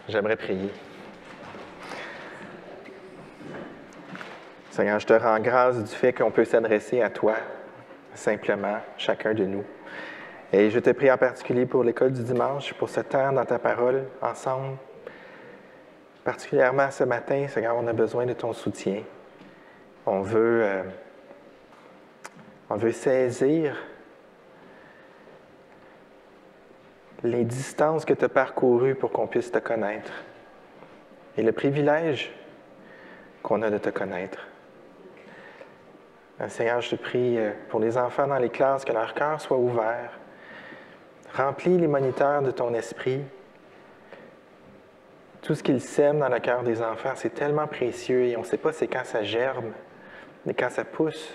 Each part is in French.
J'aimerais prier. Seigneur, je te rends grâce du fait qu'on peut s'adresser à toi, simplement, chacun de nous. Et je te prie en particulier pour l'école du dimanche, pour ce temps dans ta parole, ensemble. Particulièrement ce matin, Seigneur, on a besoin de ton soutien. On veut saisir les distances que tu as parcourues pour qu'on puisse te connaître et le privilège qu'on a de te connaître. Seigneur, je te prie pour les enfants dans les classes, que leur cœur soit ouvert. Remplis les moniteurs de ton esprit. Tout ce qu'ils sèment dans le cœur des enfants, c'est tellement précieux et on ne sait pas c'est quand ça germe, mais quand ça pousse.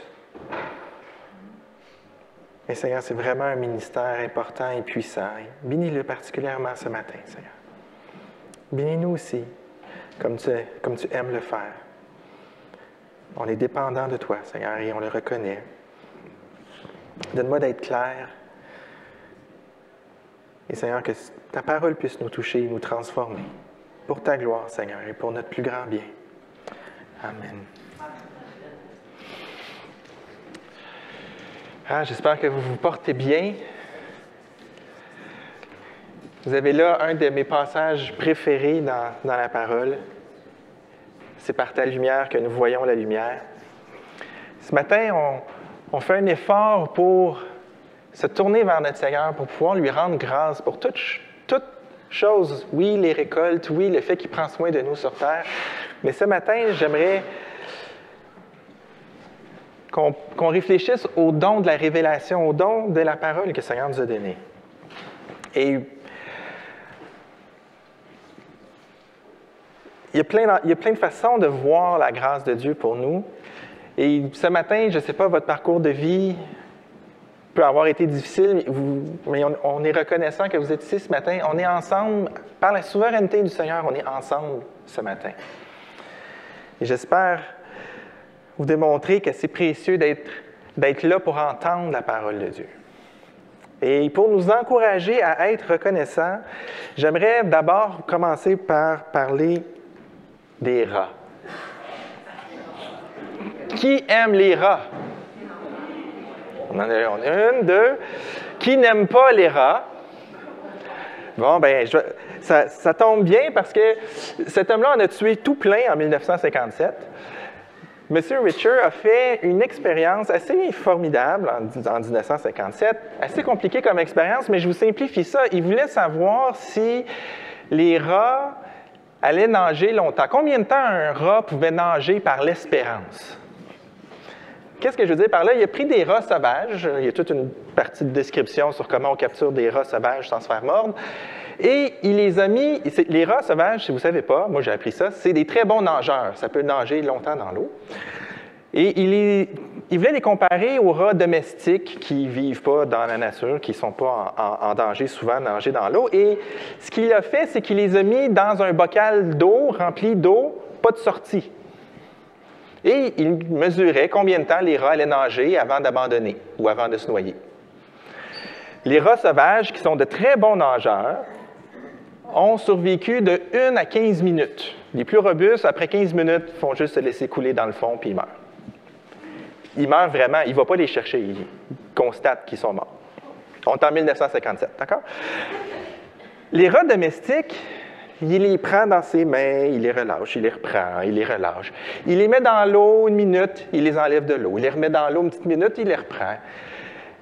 Mais Seigneur, c'est vraiment un ministère important et puissant. Bénis-le particulièrement ce matin, Seigneur. Bénis-nous aussi, comme tu aimes le faire. On est dépendant de toi, Seigneur, et on le reconnaît. Donne-moi d'être clair. Et Seigneur, que ta parole puisse nous toucher et nous transformer. Pour ta gloire, Seigneur, et pour notre plus grand bien. Amen. J'espère que vous vous portez bien. Vous avez là un de mes passages préférés dans la parole. C'est par ta lumière que nous voyons la lumière. Ce matin, on fait un effort pour se tourner vers notre Seigneur, pour pouvoir lui rendre grâce pour toute chose. Oui, les récoltes, oui, le fait qu'il prend soin de nous sur terre. Mais ce matin, j'aimerais qu'on réfléchisse au don de la révélation, au don de la parole que le Seigneur nous a donnée. Et il y a plein de façons de voir la grâce de Dieu pour nous. Et ce matin, je ne sais pas, votre parcours de vie peut avoir été difficile, mais on est reconnaissant que vous êtes ici ce matin. On est ensemble, par la souveraineté du Seigneur, on est ensemble ce matin. Et j'espère vous démontrer que c'est précieux d'être là pour entendre la parole de Dieu. Et pour nous encourager à être reconnaissants, j'aimerais d'abord commencer par parler des rats. Qui aime les rats? On a une, deux. Qui n'aime pas les rats? Bon, bien, ça tombe bien parce que cet homme-là en a tué tout plein en 1957. M. Richer a fait une expérience assez formidable en 1957, assez compliquée comme expérience, mais je vous simplifie ça. Il voulait savoir si les rats allaient nager longtemps. Combien de temps un rat pouvait nager par l'espérance? Qu'est-ce que je veux dire par là? Il a pris des rats sauvages. Il y a toute une partie de description sur comment on capture des rats sauvages sans se faire mordre. Et il les a mis... Les rats sauvages, si vous ne savez pas, moi j'ai appris ça, c'est des très bons nageurs. Ça peut nager longtemps dans l'eau. Et il voulait les comparer aux rats domestiques qui ne vivent pas dans la nature, qui ne sont pas en danger souvent de nager dans l'eau. Et ce qu'il a fait, c'est qu'il les a mis dans un bocal d'eau, rempli d'eau, pas de sortie. Et il mesurait combien de temps les rats allaient nager avant d'abandonner ou avant de se noyer. Les rats sauvages, qui sont de très bons nageurs, ont survécu de 1 à 15 minutes. Les plus robustes, après 15 minutes, font juste se laisser couler dans le fond puis ils meurent. Ils meurent vraiment, il ne va pas les chercher, il constate qu'ils sont morts. On est en 1957, d'accord? Les rats domestiques, il les prend dans ses mains, il les relâche, il les reprend, il les relâche. Il les met dans l'eau 1 minute, il les enlève de l'eau. Il les remet dans l'eau 1 petite minute, il les reprend.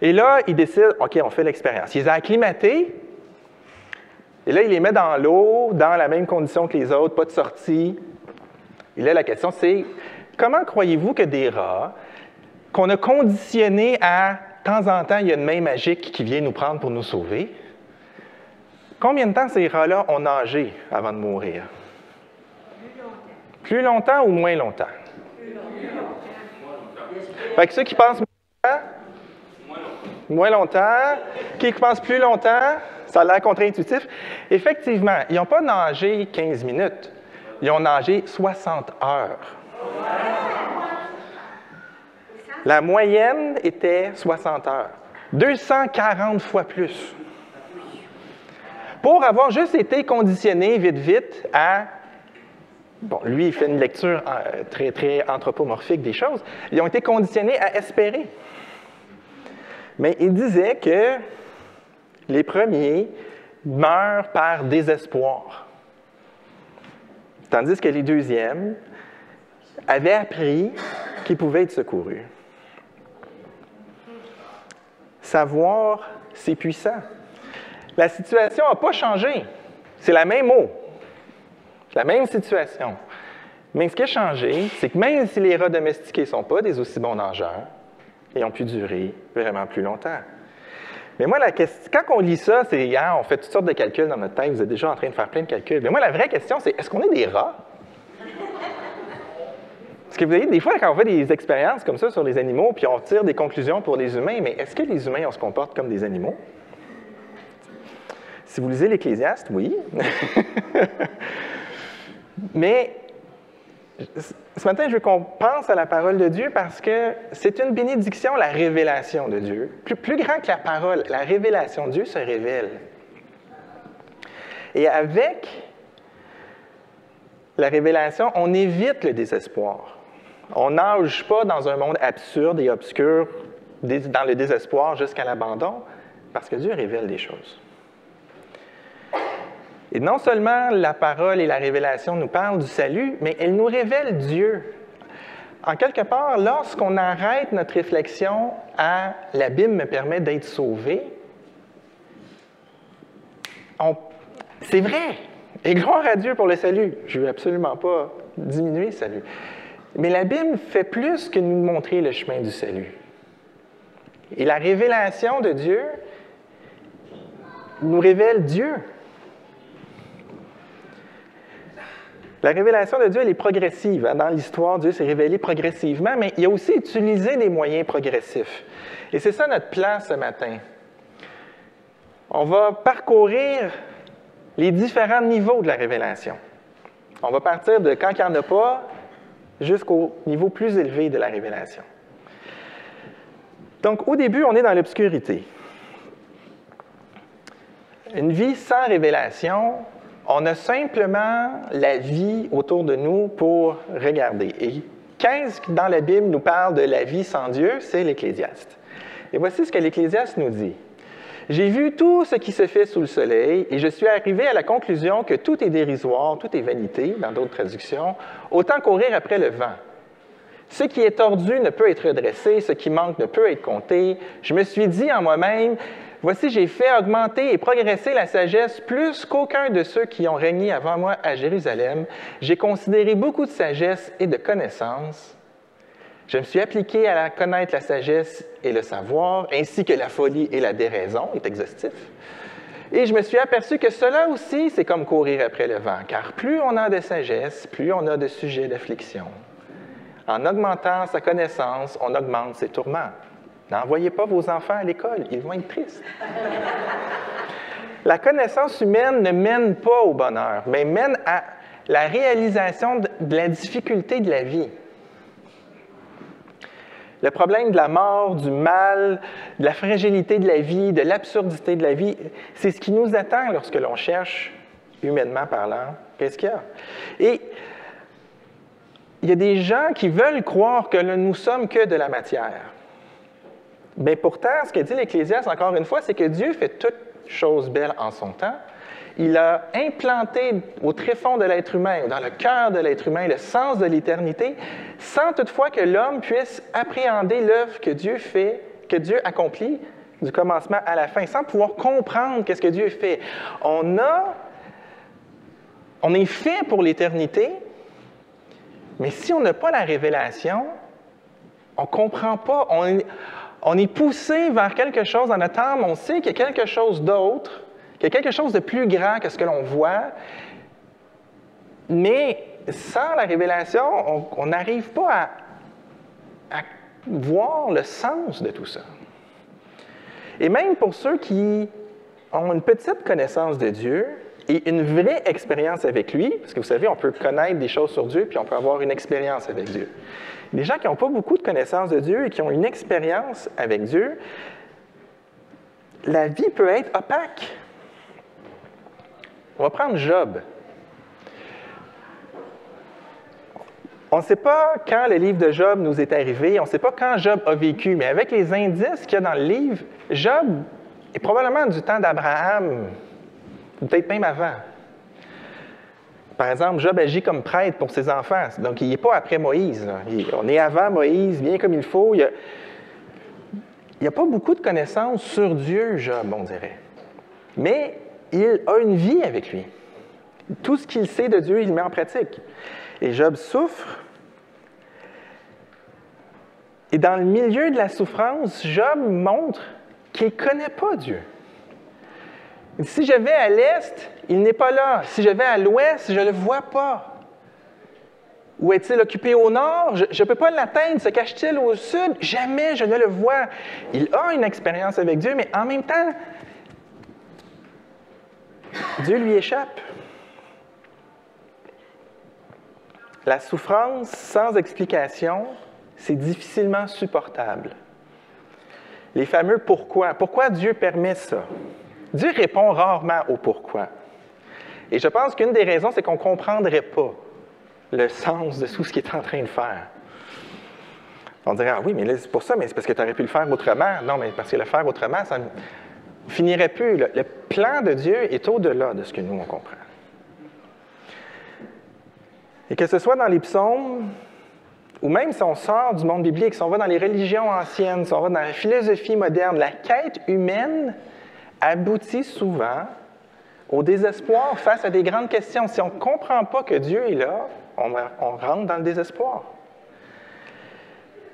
Et là, il décide, OK, on fait l'expérience. Il les a acclimatés, et là, il les met dans l'eau, dans la même condition que les autres, pas de sortie. Et là, la question, c'est, comment croyez-vous que des rats, qu'on a conditionnés à, de temps en temps, il y a une main magique qui vient nous prendre pour nous sauver, combien de temps ces rats-là ont nagé avant de mourir? Plus longtemps ou moins longtemps? Plus longtemps. Fait que ceux qui pensent moins longtemps, qui pensent plus longtemps, ça a l'air contre-intuitif. Effectivement, ils n'ont pas nagé 15 minutes, ils ont nagé 60 heures. La moyenne était 60 heures. 240 fois plus. pour avoir juste été conditionnés vite à... Bon, lui, il fait une lecture très, très anthropomorphique des choses. Ils ont été conditionnés à espérer. Mais il disait que les premiers meurent par désespoir, tandis que les deuxièmes avaient appris qu'ils pouvaient être secourus. Savoir, c'est puissant. La situation n'a pas changé. C'est la même eau. C'est la même situation. Mais ce qui a changé, c'est que même si les rats domestiqués ne sont pas des aussi bons nageurs, ils ont pu durer vraiment plus longtemps. Mais moi, la question, quand on lit ça, c'est on fait toutes sortes de calculs dans notre tête, vous êtes déjà en train de faire plein de calculs. Mais moi, la vraie question, c'est est-ce qu'on est des rats? Parce que vous voyez, des fois, quand on fait des expériences comme ça sur les animaux, puis on tire des conclusions pour les humains, mais est-ce que les humains, on se comporte comme des animaux? Si vous lisez l'Ecclésiaste, oui. Mais ce matin, je veux qu'on pense à la parole de Dieu parce que c'est une bénédiction, la révélation de Dieu. Plus grand que la parole, la révélation de Dieu se révèle. Et avec la révélation, on évite le désespoir. On nage pas dans un monde absurde et obscur, dans le désespoir jusqu'à l'abandon, parce que Dieu révèle des choses. Et non seulement la parole et la révélation nous parlent du salut, mais elle nous révèle Dieu. En quelque part, lorsqu'on arrête notre réflexion à « la Bible me permet d'être sauvé », c'est vrai. Et gloire à Dieu pour le salut. Je ne veux absolument pas diminuer le salut. Mais la Bible fait plus que nous montrer le chemin du salut. Et la révélation de Dieu nous révèle Dieu. La révélation de Dieu, elle est progressive. Dans l'histoire, Dieu s'est révélé progressivement, mais il a aussi utilisé des moyens progressifs. Et c'est ça notre plan ce matin. On va parcourir les différents niveaux de la révélation. On va partir de quand il n'y en a pas jusqu'au niveau plus élevé de la révélation. Donc, au début, on est dans l'obscurité. Une vie sans révélation, on a simplement la vie autour de nous pour regarder. Et qu'est-ce qui, dans la Bible, nous parle de la vie sans Dieu? C'est l'Ecclésiaste. Et voici ce que l'Ecclésiaste nous dit. « J'ai vu tout ce qui se fait sous le soleil, et je suis arrivé à la conclusion que tout est dérisoire, tout est vanité, dans d'autres traductions, autant courir après le vent. Ce qui est tordu ne peut être redressé, ce qui manque ne peut être compté. Je me suis dit en moi-même, voici, j'ai fait augmenter et progresser la sagesse plus qu'aucun de ceux qui ont régné avant moi à Jérusalem. J'ai considéré beaucoup de sagesse et de connaissance. Je me suis appliqué à connaître la sagesse et le savoir, ainsi que la folie et la déraison, est exhaustif. Et je me suis aperçu que cela aussi, c'est comme courir après le vent, car plus on a de sagesse, plus on a de sujets d'affliction. En augmentant sa connaissance, on augmente ses tourments. N'envoyez pas vos enfants à l'école, ils vont être tristes. La connaissance humaine ne mène pas au bonheur, mais mène à la réalisation de la difficulté de la vie. Le problème de la mort, du mal, de la fragilité de la vie, de l'absurdité de la vie, c'est ce qui nous attend lorsque l'on cherche, humainement parlant, qu'est-ce qu'il y a. Et il y a des gens qui veulent croire que nous sommes que de la matière. Mais pourtant, ce que dit l'Ecclésiaste, encore une fois, c'est que Dieu fait toutes choses belles en son temps. Il a implanté au tréfonds de l'être humain, dans le cœur de l'être humain, le sens de l'éternité, sans toutefois que l'homme puisse appréhender l'œuvre que Dieu fait, que Dieu accomplit du commencement à la fin, sans pouvoir comprendre qu'est-ce que Dieu fait. On est fait pour l'éternité, mais si on n'a pas la révélation, on ne comprend pas. On est poussé vers quelque chose dans notre âme, on sait qu'il y a quelque chose d'autre, qu'il y a quelque chose de plus grand que ce que l'on voit, mais sans la révélation, on n'arrive pas à voir le sens de tout ça. Et même pour ceux qui ont une petite connaissance de Dieu et une vraie expérience avec lui, parce que vous savez, on peut connaître des choses sur Dieu, puis on peut avoir une expérience avec Dieu. Les gens qui n'ont pas beaucoup de connaissances de Dieu et qui ont une expérience avec Dieu, la vie peut être opaque. On va prendre Job. On ne sait pas quand le livre de Job nous est arrivé, on ne sait pas quand Job a vécu, mais avec les indices qu'il y a dans le livre, Job est probablement du temps d'Abraham, ou peut-être même avant. Par exemple, Job agit comme prêtre pour ses enfants, donc il n'est pas après Moïse. On est avant Moïse, bien comme il faut. Il n'y a pas beaucoup de connaissances sur Dieu, Job, on dirait. Mais il a une vie avec lui. Tout ce qu'il sait de Dieu, il le met en pratique. Et Job souffre. Et dans le milieu de la souffrance, Job montre qu'il ne connaît pas Dieu. Si je vais à l'est, il n'est pas là. Si je vais à l'ouest, je ne le vois pas. Où est-il occupé au nord? Je ne peux pas l'atteindre. Se cache-t-il au sud? Jamais je ne le vois. Il a une expérience avec Dieu, mais en même temps, Dieu lui échappe. La souffrance sans explication, c'est difficilement supportable. Les fameux pourquoi. Pourquoi Dieu permet ça? Dieu répond rarement au pourquoi. Et je pense qu'une des raisons, c'est qu'on ne comprendrait pas le sens de tout ce qu'il est en train de faire. On dirait, ah oui, mais là, c'est pour ça, mais c'est parce que tu aurais pu le faire autrement. Non, mais parce que le faire autrement, ça ne finirait plus. Le plan de Dieu est au-delà de ce que nous, on comprend. Et que ce soit dans les psaumes, ou même si on sort du monde biblique, si on va dans les religions anciennes, si on va dans la philosophie moderne, la quête humaine aboutit souvent au désespoir face à des grandes questions. Si on ne comprend pas que Dieu est là, on rentre dans le désespoir.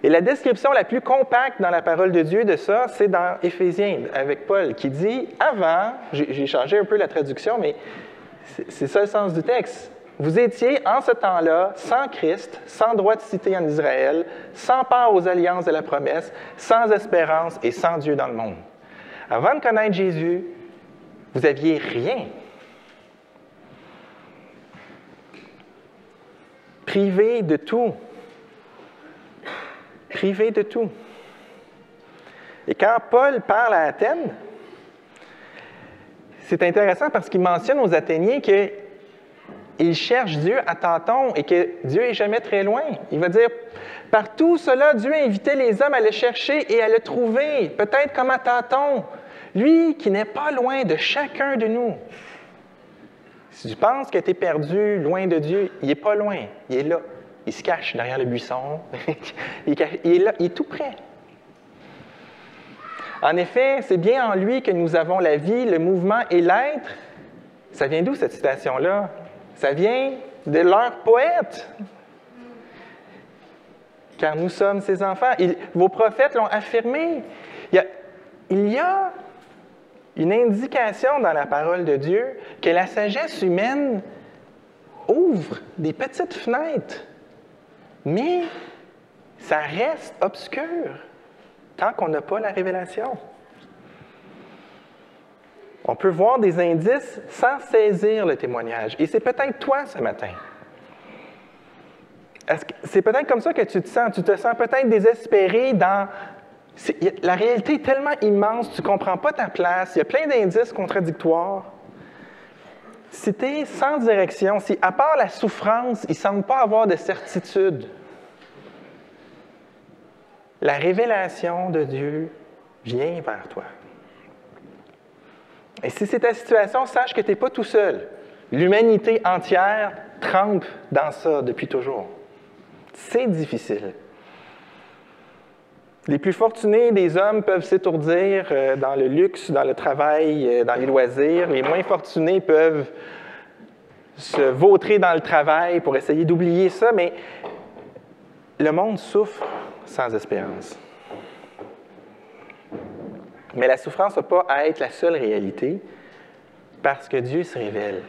Et la description la plus compacte dans la parole de Dieu de ça, c'est dans Éphésiens, avec Paul, qui dit, avant, j'ai changé un peu la traduction, mais c'est ça le sens du texte. Vous étiez, en ce temps-là, sans Christ, sans droit de cité en Israël, sans part aux alliances de la promesse, sans espérance et sans Dieu dans le monde. Avant de connaître Jésus, vous n'aviez rien. Privé de tout. Privé de tout. Et quand Paul parle à Athènes, c'est intéressant parce qu'il mentionne aux Athéniens qu'ils cherchent Dieu à tâtons et que Dieu n'est jamais très loin. Il va dire, par tout cela, Dieu invitait les hommes à le chercher et à le trouver, peut-être comme à tâtons. Lui qui n'est pas loin de chacun de nous. Si tu penses que tu es perdu, loin de Dieu, il n'est pas loin, il est là. Il se cache derrière le buisson, il est là, il est tout près. En effet, c'est bien en lui que nous avons la vie, le mouvement et l'être. Ça vient d'où cette citation-là? Ça vient de leur poète. Car nous sommes ses enfants. Vos prophètes l'ont affirmé. Il y a une indication dans la parole de Dieu que la sagesse humaine ouvre des petites fenêtres, mais ça reste obscur tant qu'on n'a pas la révélation. On peut voir des indices sans saisir le témoignage. Et c'est peut-être toi ce matin. C'est peut-être comme ça que tu te sens. Tu te sens peut-être désespéré dans... La réalité est tellement immense, tu ne comprends pas ta place, il y a plein d'indices contradictoires. Si tu es sans direction, si à part la souffrance, il ne semble pas avoir de certitude, la révélation de Dieu vient vers toi. Et si c'est ta situation, sache que tu n'es pas tout seul. L'humanité entière trempe dans ça depuis toujours. C'est difficile. Les plus fortunés des hommes peuvent s'étourdir dans le luxe, dans le travail, dans les loisirs. Les moins fortunés peuvent se vautrer dans le travail pour essayer d'oublier ça, mais le monde souffre sans espérance. Mais la souffrance n'a pas à être la seule réalité parce que Dieu se révèle.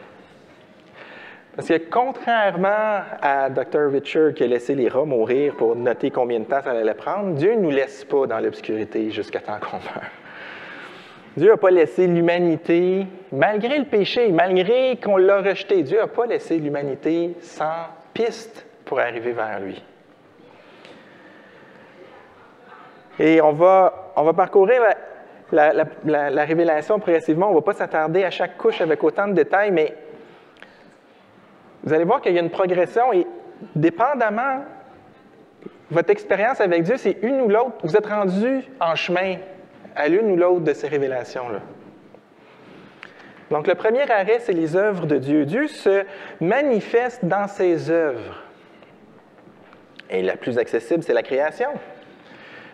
Parce que contrairement à Dr. Richer qui a laissé les rats mourir pour noter combien de temps ça allait prendre, Dieu ne nous laisse pas dans l'obscurité jusqu'à temps qu'on meurt. Dieu n'a pas laissé l'humanité, malgré le péché, malgré qu'on l'a rejeté, Dieu n'a pas laissé l'humanité sans piste pour arriver vers lui. Et on va parcourir la révélation progressivement. On ne va pas s'attarder à chaque couche avec autant de détails, mais vous allez voir qu'il y a une progression et dépendamment votre expérience avec Dieu, c'est une ou l'autre. Vous êtes rendu en chemin à l'une ou l'autre de ces révélations-là. Donc, le premier arrêt, c'est les œuvres de Dieu. Dieu se manifeste dans ses œuvres. Et la plus accessible, c'est la création.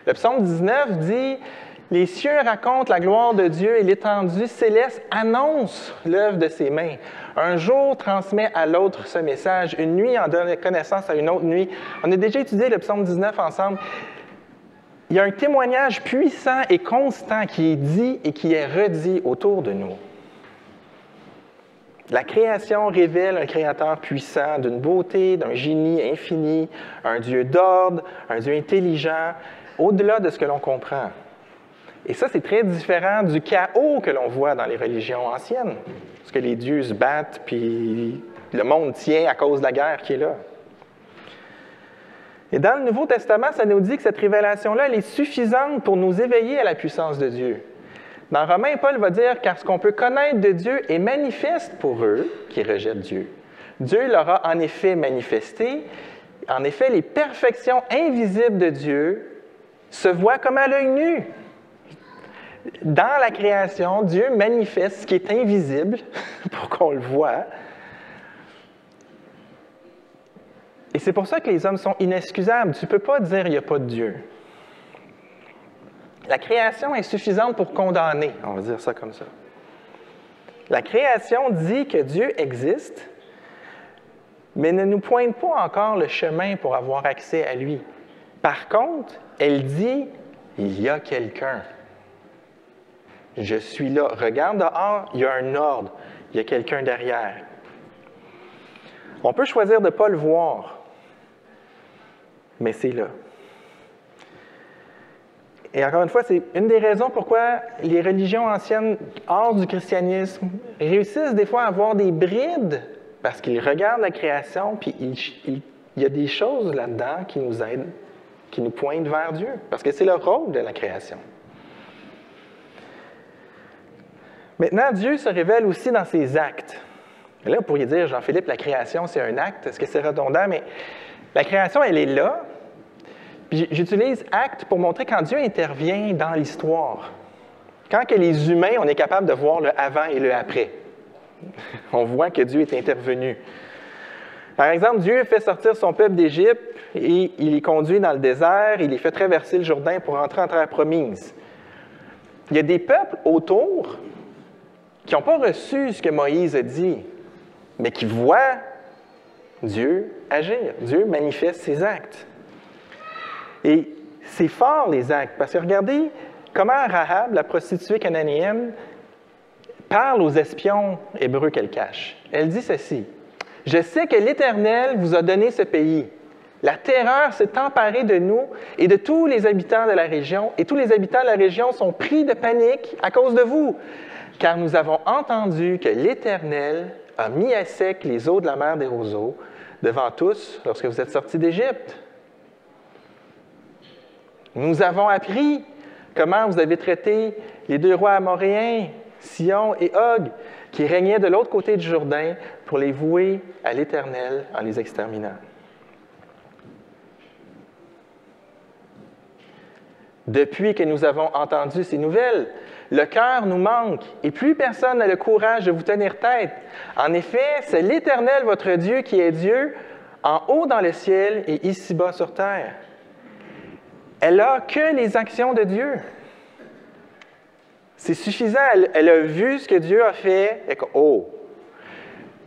Le psaume 19 dit « Les cieux racontent la gloire de Dieu et l'étendue céleste annonce l'œuvre de ses mains. Un jour transmet à l'autre ce message, une nuit en donne connaissance à une autre nuit. » On a déjà étudié le psaume 19 ensemble. Il y a un témoignage puissant et constant qui est dit et qui est redit autour de nous. La création révèle un créateur puissant, d'une beauté, d'un génie infini, un Dieu d'ordre, un Dieu intelligent, au-delà de ce que l'on comprend. Et ça, c'est très différent du chaos que l'on voit dans les religions anciennes, parce que les dieux se battent, puis le monde tient à cause de la guerre qui est là. Et dans le Nouveau Testament, ça nous dit que cette révélation-là, elle est suffisante pour nous éveiller à la puissance de Dieu. Dans Romains, Paul va dire « Car ce qu'on peut connaître de Dieu est manifeste pour eux qui rejettent Dieu. Dieu leur a en effet manifesté. En effet, les perfections invisibles de Dieu se voient comme à l'œil nu. » Dans la création, Dieu manifeste ce qui est invisible pour qu'on le voie. Et c'est pour ça que les hommes sont inexcusables. Tu ne peux pas dire « il n'y a pas de Dieu ». La création est suffisante pour condamner, on va dire ça comme ça. La création dit que Dieu existe, mais ne nous pointe pas encore le chemin pour avoir accès à lui. Par contre, elle dit « il y a quelqu'un. Je suis là. Regarde dehors, il y a un ordre, il y a quelqu'un derrière. » On peut choisir de ne pas le voir, mais c'est là. Et encore une fois, c'est une des raisons pourquoi les religions anciennes, hors du christianisme, réussissent des fois à avoir des brides, parce qu'ils regardent la création, puis il y a des choses là-dedans qui nous aident, qui nous pointent vers Dieu, parce que c'est le rôle de la création. Maintenant, Dieu se révèle aussi dans ses actes. Et là, vous pourriez dire, Jean-Philippe, la création, c'est un acte. Est-ce que c'est redondant? Mais la création, elle est là. Puis j'utilise acte pour montrer quand Dieu intervient dans l'histoire. Quand que les humains, on est capable de voir le avant et le après. On voit que Dieu est intervenu. Par exemple, Dieu fait sortir son peuple d'Égypte et il les conduit dans le désert, il les fait traverser le Jourdain pour entrer en terre promise. Il y a des peuples autour qui n'ont pas reçu ce que Moïse a dit, mais qui voient Dieu agir. Dieu manifeste ses actes. Et c'est fort, les actes, parce que regardez comment Rahab, la prostituée cananéenne, parle aux espions hébreux qu'elle cache. Elle dit ceci, « Je sais que l'Éternel vous a donné ce pays. La terreur s'est emparée de nous et de tous les habitants de la région, et tous les habitants de la région sont pris de panique à cause de vous, car nous avons entendu que l'Éternel a mis à sec les eaux de la mer des roseaux devant tous lorsque vous êtes sortis d'Égypte. Nous avons appris comment vous avez traité les deux rois amoréens, Sion et Og, qui régnaient de l'autre côté du Jourdain pour les vouer à l'Éternel en les exterminant. Depuis que nous avons entendu ces nouvelles, le cœur nous manque et plus personne n'a le courage de vous tenir tête. En effet, c'est l'Éternel, votre Dieu, qui est Dieu, en haut dans le ciel et ici-bas sur terre. Elle n'a que les actions de Dieu. C'est suffisant. Elle a vu ce que Dieu a fait. Et que, oh,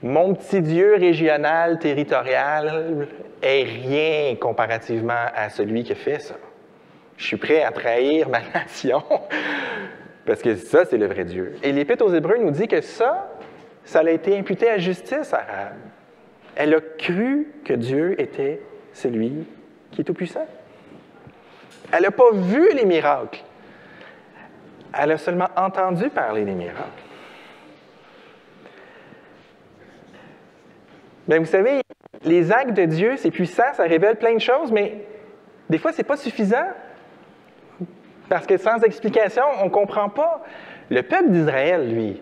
mon petit Dieu régional, territorial, est rien comparativement à celui qui a fait ça. Je suis prêt à trahir ma nation, parce que ça, c'est le vrai Dieu. Et l'Épître aux Hébreux nous dit que ça a été imputé à justice à Rahab. Elle a cru que Dieu était celui qui est tout-puissant. Elle n'a pas vu les miracles. Elle a seulement entendu parler des miracles. Bien, vous savez, les actes de Dieu, c'est puissant, ça révèle plein de choses, mais des fois, ce n'est pas suffisant. Parce que sans explication, on ne comprend pas. Le peuple d'Israël, lui,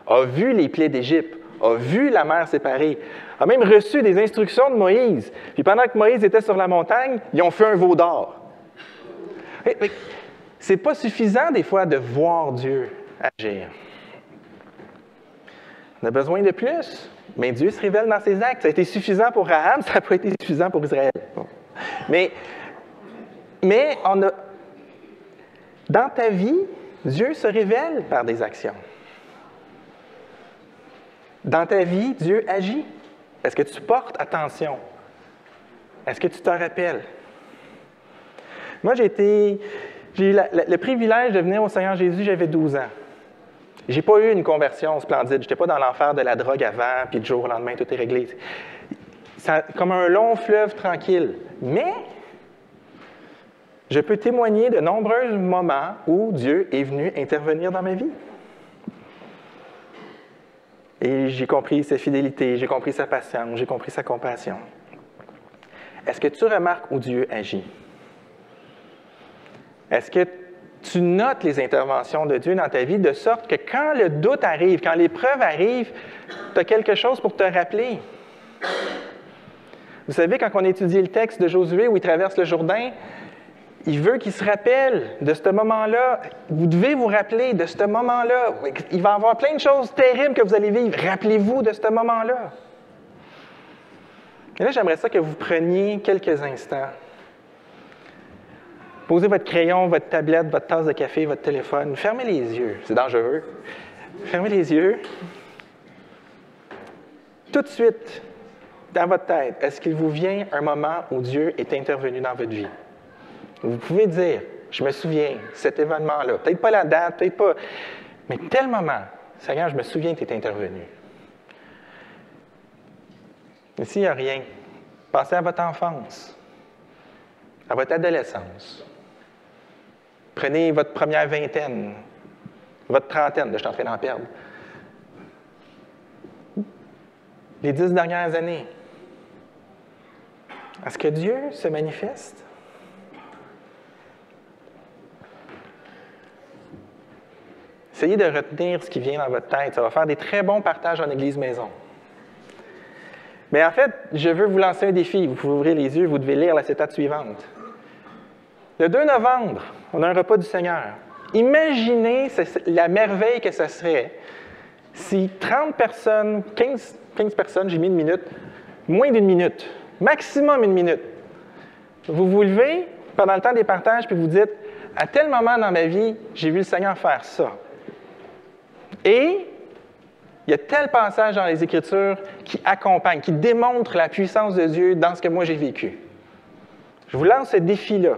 a vu les plaies d'Égypte, a vu la mer séparée, a même reçu des instructions de Moïse. Puis pendant que Moïse était sur la montagne, ils ont fait un veau d'or. C'est pas suffisant des fois de voir Dieu agir. On a besoin de plus. Mais Dieu se révèle dans ses actes. Ça a été suffisant pour Rahab, ça n'a pas été suffisant pour Israël. Mais dans ta vie, Dieu se révèle par des actions. Dans ta vie, Dieu agit. Est-ce que tu portes attention? Est-ce que tu t'en rappelles? Moi, j'ai eu le privilège de venir au Seigneur Jésus, j'avais 12 ans. Je n'ai pas eu une conversion splendide. Je n'étais pas dans l'enfer de la drogue avant, puis du jour au lendemain, tout est réglé. C'est comme un long fleuve tranquille. Mais je peux témoigner de nombreux moments où Dieu est venu intervenir dans ma vie. Et j'ai compris sa fidélité, j'ai compris sa patience, j'ai compris sa compassion. Est-ce que tu remarques où Dieu agit? Est-ce que tu notes les interventions de Dieu dans ta vie de sorte que quand le doute arrive, quand l'épreuve arrive, tu as quelque chose pour te rappeler? Vous savez, quand on étudie le texte de Josué où il traverse le Jourdain, il veut qu'il se rappelle de ce moment-là. Vous devez vous rappeler de ce moment-là. Il va y avoir plein de choses terribles que vous allez vivre. Rappelez-vous de ce moment-là. Et là, j'aimerais ça que vous preniez quelques instants. Posez votre crayon, votre tablette, votre tasse de café, votre téléphone. Fermez les yeux. C'est dangereux. Fermez les yeux. Tout de suite, dans votre tête, est-ce qu'il vous vient un moment où Dieu est intervenu dans votre vie? Vous pouvez dire, je me souviens, cet événement-là, peut-être pas la date, peut-être pas, mais tel moment, Seigneur, je me souviens que tu es intervenu. Mais s'il n'y a rien, pensez à votre enfance, à votre adolescence. Prenez votre première vingtaine, votre trentaine, je suis en train d'en perdre. Les 10 dernières années. Est-ce que Dieu se manifeste? Essayez de retenir ce qui vient dans votre tête. Ça va faire des très bons partages en Église maison. Mais en fait, je veux vous lancer un défi. Vous pouvez ouvrir les yeux, vous devez lire la citate suivante. Le 2 novembre, on a un repas du Seigneur. Imaginez la merveille que ce serait si 30 personnes, 15 personnes, j'ai mis une minute, moins d'une minute, maximum une minute. Vous vous levez pendant le temps des partages puis vous dites, à tel moment dans ma vie, j'ai vu le Seigneur faire ça. Et il y a tel passage dans les Écritures qui accompagne, qui démontre la puissance de Dieu dans ce que moi j'ai vécu. Je vous lance ce défi-là.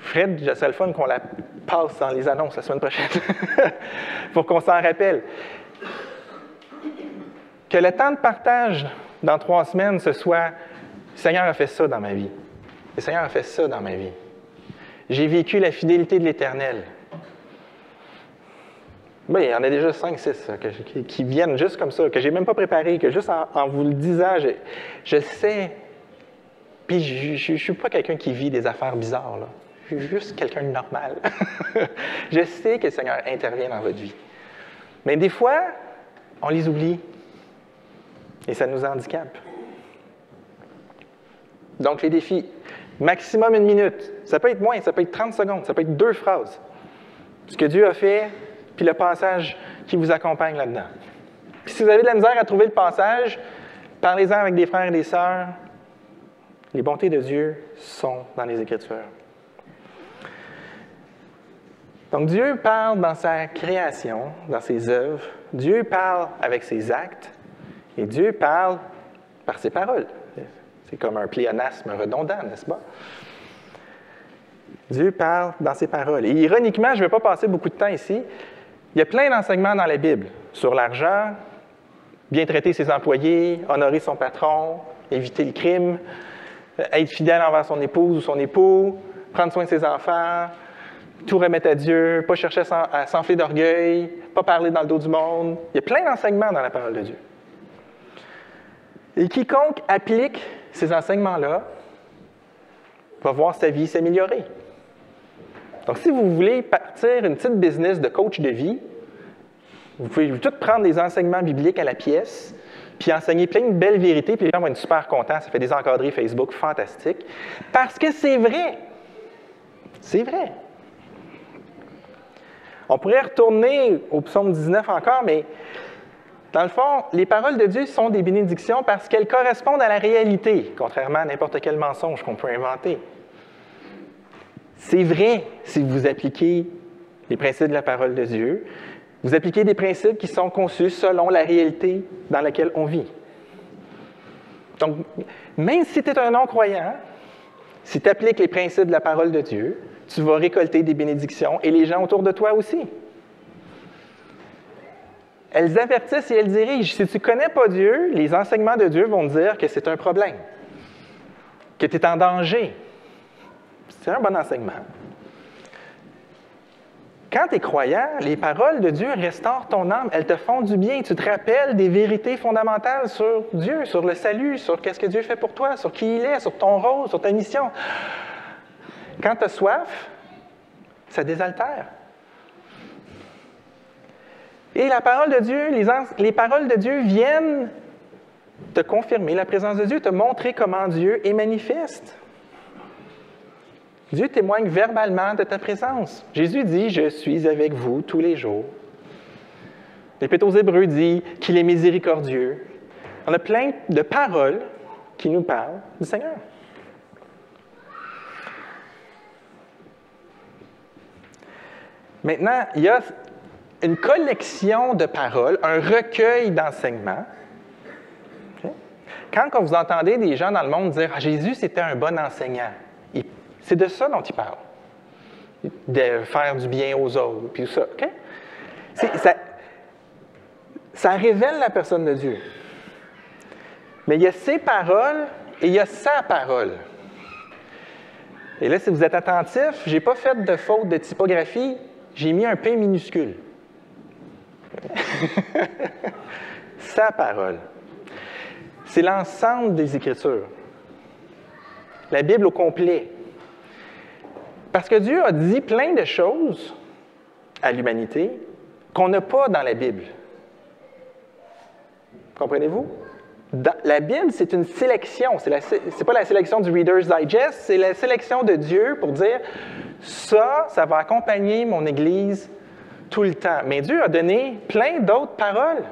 Fred, ça serait le fun qu'on la passe dans les annonces la semaine prochaine pour qu'on s'en rappelle. Que le temps de partage dans 3 semaines, ce soit « Le Seigneur a fait ça dans ma vie. Le Seigneur a fait ça dans ma vie. J'ai vécu la fidélité de l'Éternel. » Oui, il y en a déjà 5, 6 qui viennent juste comme ça, que je n'ai même pas préparé, que juste en vous le disant, je sais. Puis je ne suis pas quelqu'un qui vit des affaires bizarres, là. Je suis juste quelqu'un de normal. Je sais que le Seigneur intervient dans votre vie. Mais des fois, on les oublie. Et ça nous handicape. Donc, les défis, maximum 1 minute. Ça peut être moins, ça peut être 30 secondes, ça peut être 2 phrases. Ce que Dieu a fait, puis le passage qui vous accompagne là-dedans. Puis si vous avez de la misère à trouver le passage, parlez-en avec des frères et des sœurs. Les bontés de Dieu sont dans les Écritures. Donc, Dieu parle dans sa création, dans ses œuvres. Dieu parle avec ses actes. Et Dieu parle par ses paroles. C'est comme un pléonasme redondant, n'est-ce pas? Dieu parle dans ses paroles. Et ironiquement, je ne vais pas passer beaucoup de temps ici, il y a plein d'enseignements dans la Bible sur l'argent, bien traiter ses employés, honorer son patron, éviter le crime, être fidèle envers son épouse ou son époux, prendre soin de ses enfants, tout remettre à Dieu, pas chercher à s'enfler d'orgueil, pas parler dans le dos du monde. Il y a plein d'enseignements dans la parole de Dieu. Et quiconque applique ces enseignements-là va voir sa vie s'améliorer. Donc, si vous voulez partir une petite business de coach de vie, Vous pouvez tout prendre des enseignements bibliques à la pièce, puis enseigner plein de belles vérités, puis les gens vont être super contents. Ça fait des encadrés Facebook fantastiques. Parce que c'est vrai. C'est vrai. On pourrait retourner au psaume 19 encore, mais dans le fond, les paroles de Dieu sont des bénédictions parce qu'elles correspondent à la réalité, contrairement à n'importe quel mensonge qu'on peut inventer. C'est vrai si vous appliquez les principes de la parole de Dieu. Vous appliquez des principes qui sont conçus selon la réalité dans laquelle on vit. Donc, même si tu es un non-croyant, si tu appliques les principes de la parole de Dieu, tu vas récolter des bénédictions et les gens autour de toi aussi. Elles avertissent et elles dirigent. Si tu ne connais pas Dieu, les enseignements de Dieu vont te dire que c'est un problème, que tu es en danger. C'est un bon enseignement. Quand tu es croyant, les paroles de Dieu restaurent ton âme, elles te font du bien. Tu te rappelles des vérités fondamentales sur Dieu, sur le salut, sur qu'est-ce que Dieu fait pour toi, sur qui il est, sur ton rôle, sur ta mission. Quand tu as soif, ça désaltère. Et la parole de Dieu, les paroles de Dieu viennent te confirmer la présence de Dieu, te montrer comment Dieu est manifeste. Dieu témoigne verbalement de ta présence. Jésus dit « Je suis avec vous tous les jours ». L'Épître aux Hébreux dit qu'il est miséricordieux. On a plein de paroles qui nous parlent du Seigneur. Maintenant, il y a une collection de paroles, un recueil d'enseignements. Okay? Quand vous entendez des gens dans le monde dire « Jésus, c'était un bon enseignant », c'est de ça dont il parle. De faire du bien aux autres, puis tout ça. Okay? Ça révèle la personne de Dieu. Mais il y a ses paroles et il y a sa parole. Et là, si vous êtes attentif, je n'ai pas fait de faute de typographie, j'ai mis un P minuscule. Sa parole. C'est l'ensemble des Écritures. La Bible au complet. Parce que Dieu a dit plein de choses à l'humanité qu'on n'a pas dans la Bible. Comprenez-vous? La Bible, c'est une sélection. Ce n'est pas la sélection du Reader's Digest, c'est la sélection de Dieu pour dire ça va accompagner mon Église tout le temps. Mais Dieu a donné plein d'autres paroles.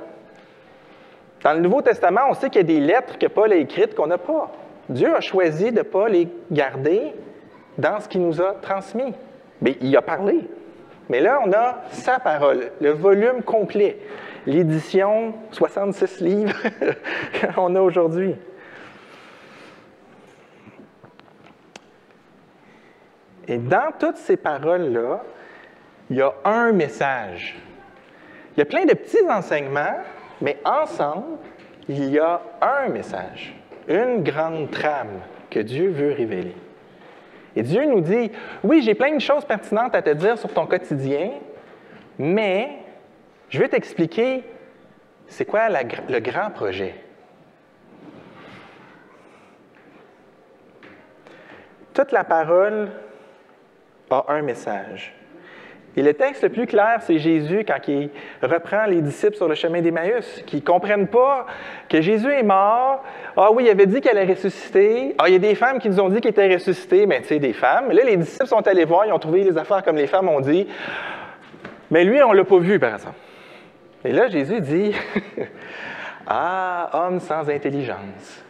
Dans le Nouveau Testament, on sait qu'il y a des lettres que Paul a écrites qu'on n'a pas. Dieu a choisi de ne pas les garder dans ce qu'il nous a transmis. Mais il a parlé. Mais là, on a sa parole, le volume complet, l'édition 66 livres qu'on a aujourd'hui. Et dans toutes ces paroles-là, il y a un message. Il y a plein de petits enseignements, mais ensemble, il y a un message, une grande trame que Dieu veut révéler. Et Dieu nous dit, oui, j'ai plein de choses pertinentes à te dire sur ton quotidien, mais je vais t'expliquer c'est quoi le grand projet. Toute la parole a un message. Et le texte le plus clair, c'est Jésus quand il reprend les disciples sur le chemin d'Emmaüs, qui ne comprennent pas que Jésus est mort. Ah oui, il avait dit qu'elle allait ressusciter. Ah, il y a des femmes qui nous ont dit qu'il était ressuscité, mais tu sais, des femmes. Mais là, les disciples sont allés voir, ils ont trouvé les affaires comme les femmes ont dit. Mais lui, on ne l'a pas vu, par exemple. Et là, Jésus dit, « Ah, homme sans intelligence,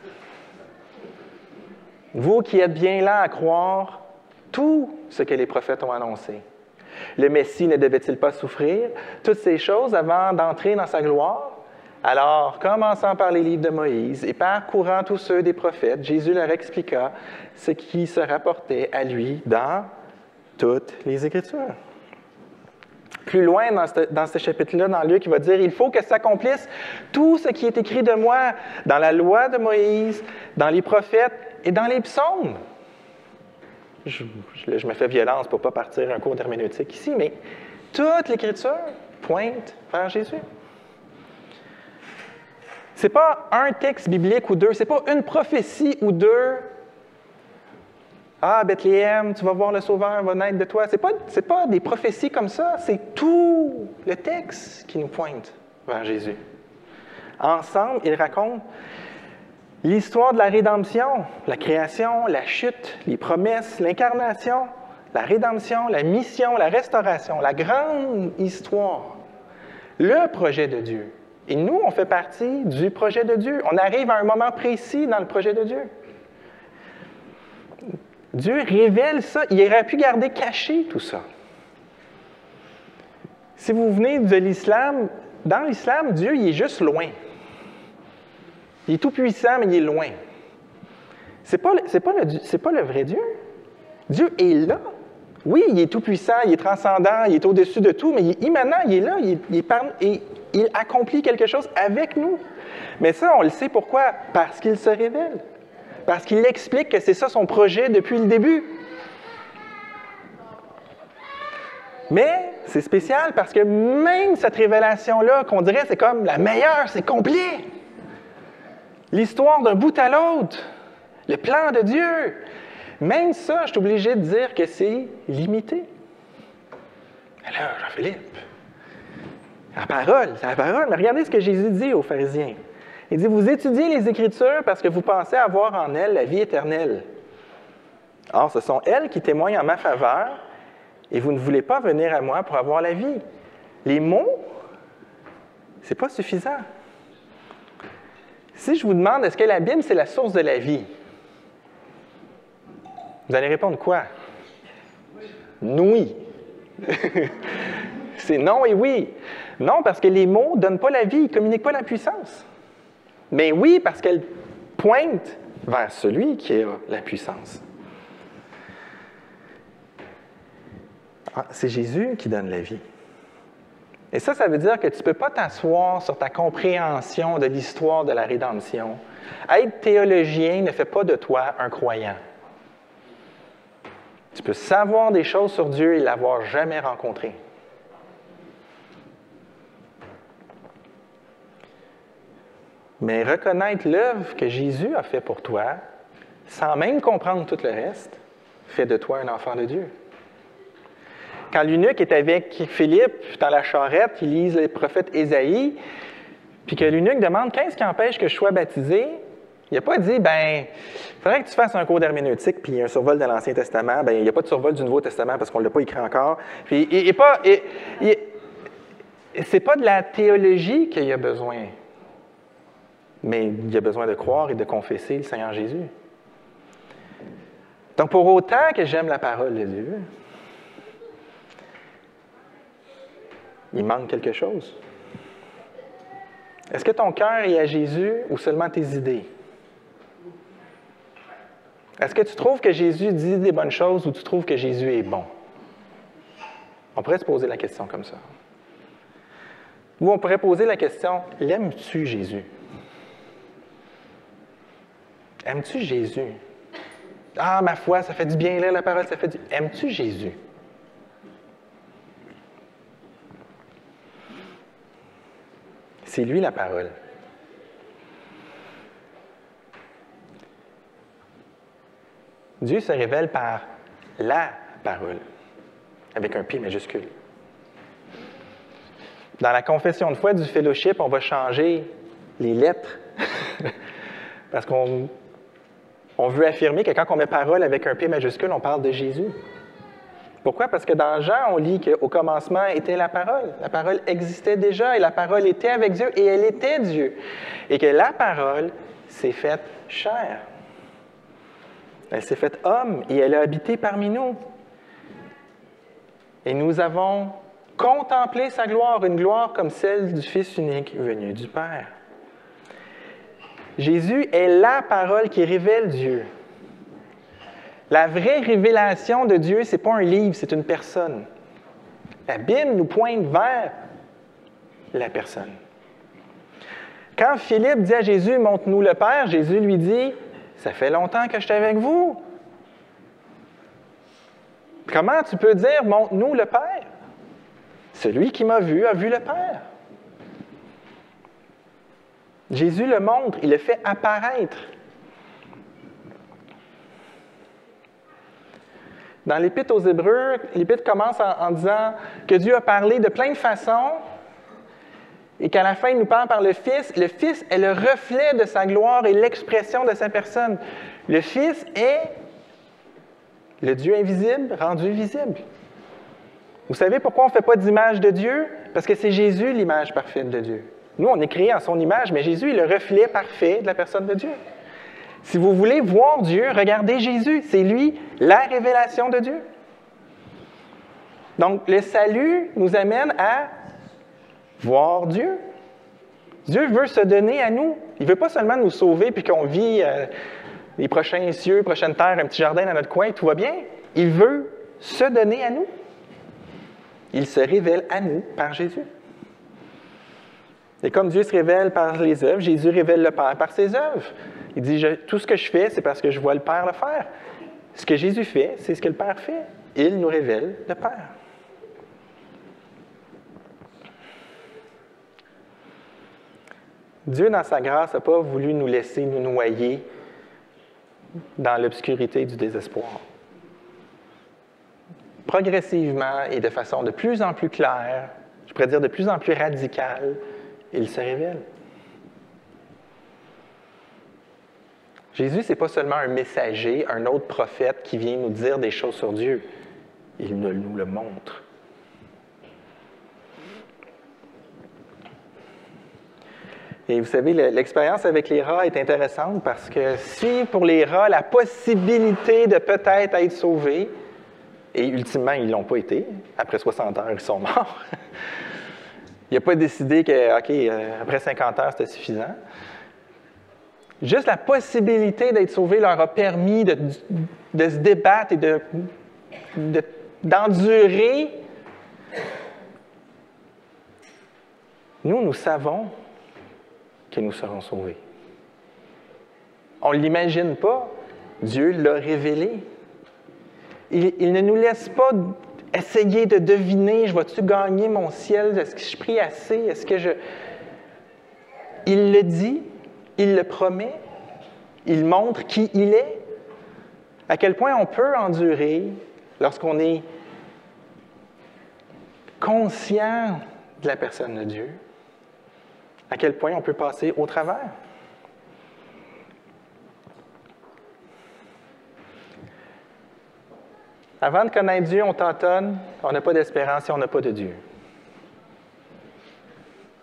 vous qui êtes bien là à croire tout ce que les prophètes ont annoncé. Le Messie ne devait-il pas souffrir toutes ces choses avant d'entrer dans sa gloire? Alors, commençant par les livres de Moïse et parcourant tous ceux des prophètes, Jésus leur expliqua ce qui se rapportait à lui dans toutes les Écritures. » Plus loin dans ce chapitre-là, dans Luc, il va dire « Il faut que s'accomplisse tout ce qui est écrit de moi dans la loi de Moïse, dans les prophètes et dans les psaumes. » Je me fais violence pour ne pas partir un cours d'herméneutique ici, mais toute l'Écriture pointe vers Jésus. Ce n'est pas un texte biblique ou deux, ce n'est pas une prophétie ou deux. Ah, Bethléem, tu vas voir le Sauveur, va naître de toi. C'est pas des prophéties comme ça, c'est tout le texte qui nous pointe vers Jésus. Ensemble, ils racontent l'histoire de la rédemption, la création, la chute, les promesses, l'incarnation, la rédemption, la mission, la restauration, la grande histoire, le projet de Dieu. Et nous, on fait partie du projet de Dieu. On arrive à un moment précis dans le projet de Dieu. Dieu révèle ça. Il aurait pu garder caché tout ça. Si vous venez de l'islam, dans l'islam, Dieu, il est juste loin. Il est tout puissant, mais il est loin. C'est pas le vrai Dieu. Dieu est là. Oui, il est tout puissant, il est transcendant, il est au-dessus de tout, mais il est immanent, il est là, il accomplit quelque chose avec nous. Mais ça, on le sait pourquoi? Parce qu'il se révèle. Parce qu'il explique que c'est ça son projet depuis le début. Mais c'est spécial parce que même cette révélation-là, qu'on dirait c'est comme la meilleure, c'est complet. L'histoire d'un bout à l'autre, le plan de Dieu. Même ça, je suis obligé de dire que c'est limité. Alors, Jean-Philippe, c'est la parole, mais regardez ce que Jésus dit aux pharisiens. Il dit, vous étudiez les Écritures parce que vous pensez avoir en elles la vie éternelle. Or, ce sont elles qui témoignent en ma faveur, et vous ne voulez pas venir à moi pour avoir la vie. Les mots, ce n'est pas suffisant. Si je vous demande, est-ce que la Bible, c'est la source de la vie? Vous allez répondre quoi? Oui. C'est non et oui. Non, parce que les mots ne donnent pas la vie, ils ne communiquent pas la puissance. Mais oui, parce qu'elles pointent vers celui qui a la puissance. C'est Jésus qui donne la vie. Et ça veut dire que tu ne peux pas t'asseoir sur ta compréhension de l'histoire de la rédemption. Être théologien ne fait pas de toi un croyant. Tu peux savoir des choses sur Dieu et ne l'avoir jamais rencontré. Mais reconnaître l'œuvre que Jésus a fait pour toi, sans même comprendre tout le reste, fait de toi un enfant de Dieu. Quand l'eunuque est avec Philippe dans la charrette, il lise les prophètes Ésaïe, puis que l'eunuque demande « Qu'est-ce qui empêche que je sois baptisé? » Il n'a pas dit, il faudrait que tu fasses un cours d'herméneutique, puis un survol de l'Ancien Testament. Il n'y a pas de survol du Nouveau Testament parce qu'on ne l'a pas écrit encore. Puis, c'est pas de la théologie qu'il a besoin, mais il a besoin de croire et de confesser le Seigneur Jésus. Donc, pour autant que j'aime la parole de Dieu, il manque quelque chose. Est-ce que ton cœur est à Jésus ou seulement tes idées? Est-ce que tu trouves que Jésus dit des bonnes choses ou tu trouves que Jésus est bon? On pourrait se poser la question comme ça. Ou on pourrait poser la question, l'aimes-tu Jésus? Aimes-tu Jésus? Ah, ma foi, ça fait du bien lire la parole, ça fait du... Aimes-tu Jésus? C'est lui la parole. Dieu se révèle par la parole, avec un P majuscule. Dans la confession de foi du fellowship, on va changer les lettres parce qu'on veut affirmer que quand on met parole avec un P majuscule, on parle de Jésus. Pourquoi? Parce que dans Jean, on lit qu'au commencement était la parole. La parole existait déjà et la parole était avec Dieu et elle était Dieu. Et que la parole s'est faite chair. Elle s'est faite homme et elle a habité parmi nous. Et nous avons contemplé sa gloire, une gloire comme celle du Fils unique venu du Père. Jésus est la parole qui révèle Dieu. La vraie révélation de Dieu, ce n'est pas un livre, c'est une personne. La Bible nous pointe vers la personne. Quand Philippe dit à Jésus, « Montre-nous le Père », Jésus lui dit, « Ça fait longtemps que je suis avec vous. » Comment tu peux dire, « Montre-nous le Père » ? Celui qui m'a vu a vu le Père. Jésus le montre, il le fait apparaître. Dans l'Épître aux Hébreux, l'Épître commence en disant que Dieu a parlé de plein de façons et qu'à la fin, il nous parle par le Fils. Le Fils est le reflet de sa gloire et l'expression de sa personne. Le Fils est le Dieu invisible rendu visible. Vous savez pourquoi on ne fait pas d'image de Dieu? Parce que c'est Jésus l'image parfaite de Dieu. Nous, on est créés en son image, mais Jésus est le reflet parfait de la personne de Dieu. Si vous voulez voir Dieu, regardez Jésus. C'est lui la révélation de Dieu. Donc, le salut nous amène à voir Dieu. Dieu veut se donner à nous. Il ne veut pas seulement nous sauver puis qu'on vit les prochains cieux, prochaines terres, un petit jardin dans notre coin, tout va bien. Il veut se donner à nous. Il se révèle à nous par Jésus. Et comme Dieu se révèle par les œuvres, Jésus révèle le Père par ses œuvres. Il dit, tout ce que je fais, c'est parce que je vois le Père le faire. Ce que Jésus fait, c'est ce que le Père fait. Il nous révèle le Père. Dieu, dans sa grâce, n'a pas voulu nous laisser nous noyer dans l'obscurité du désespoir. Progressivement et de façon de plus en plus claire, je pourrais dire de plus en plus radicale, il se révèle. Jésus, ce n'est pas seulement un messager, un autre prophète qui vient nous dire des choses sur Dieu. Il nous le montre. Et vous savez, l'expérience avec les rats est intéressante parce que si pour les rats, la possibilité de peut-être être sauvés, et ultimement, ils ne l'ont pas été, après 60 heures, ils sont morts. Il n'a pas décidé que, OK, après 50 heures, c'était suffisant. Juste la possibilité d'être sauvé leur a permis de se débattre et d'endurer. Nous savons que nous serons sauvés. On ne l'imagine pas. Dieu l'a révélé. Il ne nous laisse pas essayer de deviner, je vais-tu gagner mon ciel? Est-ce que je prie assez? Est-ce que je... Il le dit, il le promet, il montre qui il est. À quel point on peut endurer lorsqu'on est conscient de la personne de Dieu. À quel point on peut passer au travers. Avant de connaître Dieu, on tâtonne, on n'a pas d'espérance et on n'a pas de Dieu.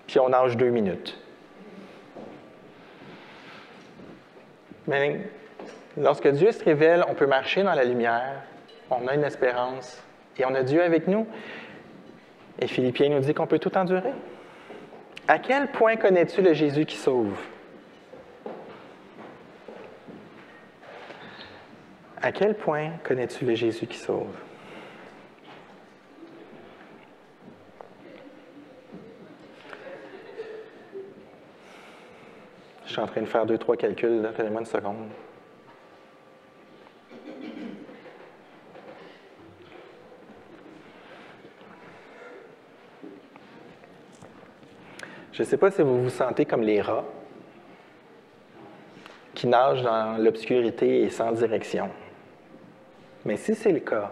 Puis on nage 2 minutes. Mais lorsque Dieu se révèle, on peut marcher dans la lumière, on a une espérance et on a Dieu avec nous. Et Philippiens nous dit qu'on peut tout endurer. À quel point connais-tu le Jésus qui sauve? À quel point connais-tu le Jésus qui sauve? Je suis en train de faire 2-3 calculs, là. Donnez-moi une seconde. Je ne sais pas si vous vous sentez comme les rats qui nagent dans l'obscurité et sans direction. Mais si c'est le cas,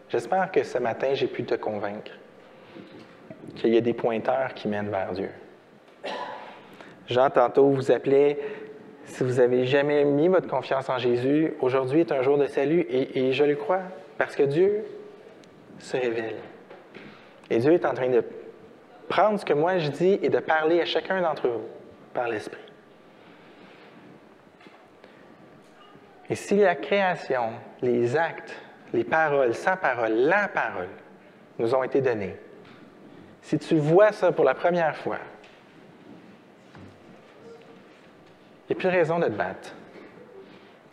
j'espère que ce matin, j'ai pu te convaincre qu'il y a des pointeurs qui mènent vers Dieu. Jean, tantôt, vous appelait, si vous n'avez jamais mis votre confiance en Jésus, aujourd'hui est un jour de salut, et je le crois, parce que Dieu se révèle. Et Dieu est en train de prendre ce que moi je dis et de parler à chacun d'entre vous par l'Esprit. Et si la création, les actes, les paroles, sans parole, la parole, nous ont été donnés, si tu vois ça pour la première fois, il n'y a plus raison de te battre.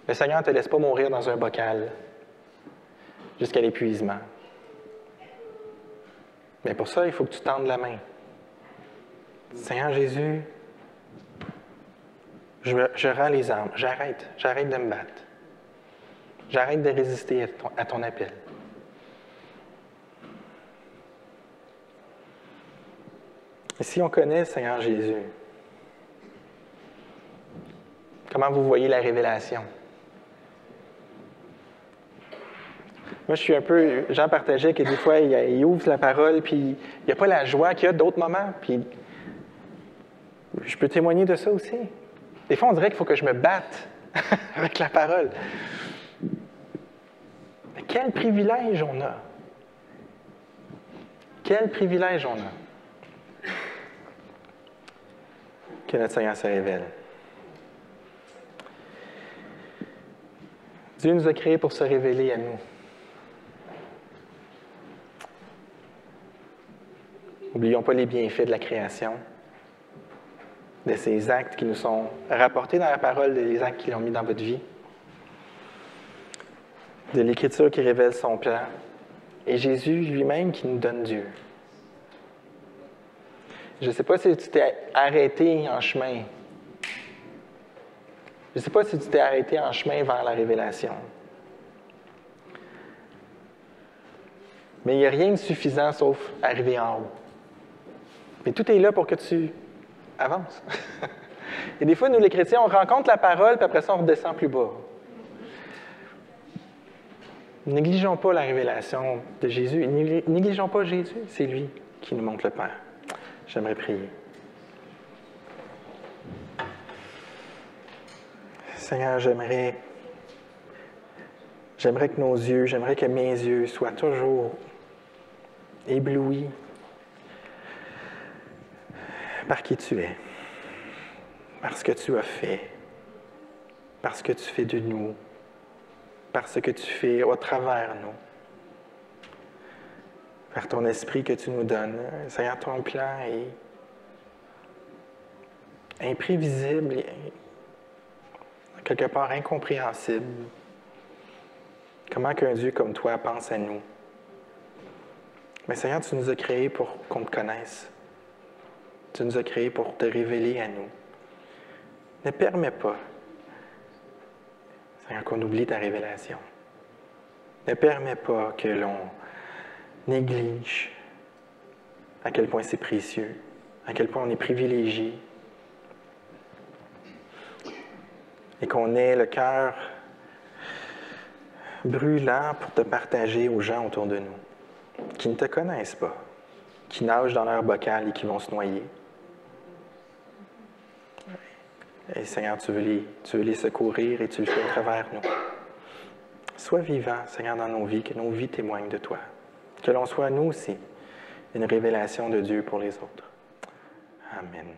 Le Seigneur ne te laisse pas mourir dans un bocal jusqu'à l'épuisement. Mais pour ça, il faut que tu tendes la main. Seigneur Jésus, je rends les armes. J'arrête de me battre. J'arrête de résister à ton appel. Et si on connaît le Seigneur Jésus, comment vous voyez la révélation? Moi, je suis un peu... Jean partageait que des fois, il ouvre la parole, puis il n'y a pas la joie qu'il y a d'autres moments. Puis je peux témoigner de ça aussi. Des fois, on dirait qu'il faut que je me batte avec la parole. Mais quel privilège on a! Quel privilège on a! Que notre Seigneur se révèle. Dieu nous a créés pour se révéler à nous. N'oublions pas les bienfaits de la création, de ces actes qui nous sont rapportés dans la parole, des actes qui l'ont mis dans votre vie, de l'Écriture qui révèle son plan, et Jésus lui-même qui nous donne Dieu. Je ne sais pas si tu t'es arrêté en chemin. Je ne sais pas si tu t'es arrêté en chemin vers la révélation. Mais il n'y a rien de suffisant sauf arriver en haut. Mais tout est là pour que tu avances. Et des fois, nous, les chrétiens, on rencontre la parole, puis après ça, on redescend plus bas. Négligeons pas la révélation de Jésus. Négligeons pas Jésus. C'est lui qui nous montre le Père. J'aimerais prier. Seigneur, j'aimerais que nos yeux, j'aimerais que mes yeux soient toujours éblouis par qui tu es, par ce que tu as fait, par ce que tu fais de nous, par ce que tu fais au travers nous, par ton esprit que tu nous donnes. Seigneur, ton plan est imprévisible, quelque part incompréhensible. Comment qu'un Dieu comme toi pense à nous? Mais Seigneur, tu nous as créés pour qu'on te connaisse. Tu nous as créés pour te révéler à nous. Ne permets pas, Seigneur, qu'on oublie ta révélation. Ne permets pas que l'on néglige à quel point c'est précieux, à quel point on est privilégié, et qu'on ait le cœur brûlant pour te partager aux gens autour de nous, qui ne te connaissent pas, qui nagent dans leur bocal et qui vont se noyer. Et Seigneur, tu veux les secourir et tu le fais à travers nous. Sois vivant, Seigneur, dans nos vies, que nos vies témoignent de toi. Que l'on soit, nous aussi, une révélation de Dieu pour les autres. Amen.